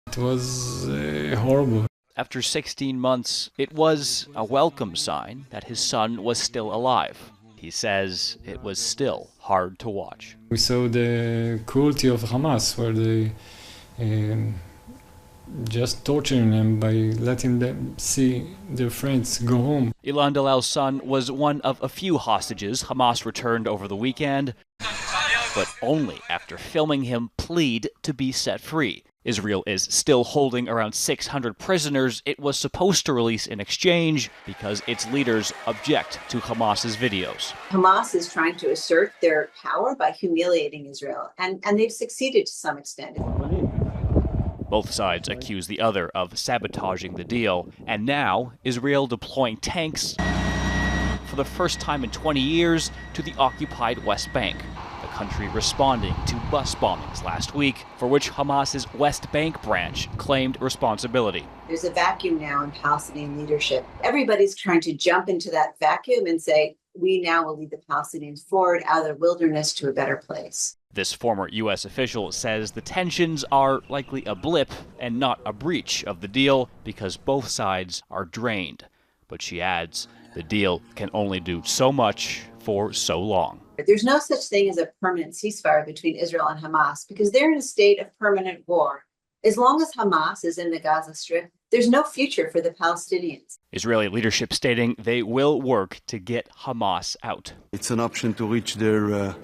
It was horrible. After 16 months, it was a welcome sign that his son was still alive. He says it was still hard to watch. We saw the cruelty of Hamas, where they just torturing them by letting them see their friends go home. Ilan Dalal's son was one of a few hostages Hamas returned over the weekend, but only after filming him plead to be set free. Israel is still holding around 600 prisoners it was supposed to release in exchange because its leaders object to Hamas's videos. Hamas is trying to assert their power by humiliating Israel, and they've succeeded to some extent. Both sides accuse the other of sabotaging the deal, and now Israel deploying tanks for the first time in 20 years to the occupied West Bank. The country responding to bus bombings last week, for which Hamas's West Bank branch claimed responsibility. There's a vacuum now in Palestinian leadership. Everybody's trying to jump into that vacuum and say, we now will lead the Palestinians forward out of the wilderness to a better place. This former U.S. official says the tensions are likely a blip and not a breach of the deal because both sides are drained. But she adds the deal can only do so much for so long. There's no such thing as a permanent ceasefire between Israel and Hamas because they're in a state of permanent war. As long as Hamas is in the Gaza Strip, there's no future for the Palestinians. Israeli leadership stating they will work to get Hamas out. It's an option to reach there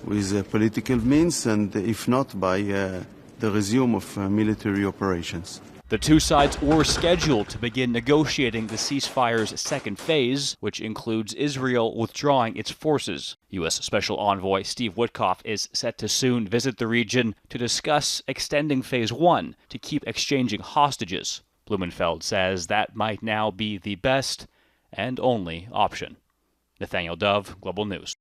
with political means, and if not, by the resume of military operations. The two sides were scheduled to begin negotiating the ceasefire's second phase, which includes Israel withdrawing its forces. U.S. Special Envoy Steve Witkoff is set to soon visit the region to discuss extending Phase 1 to keep exchanging hostages. Blumenfeld says that might now be the best and only option. Nathaniel Dove, Global News.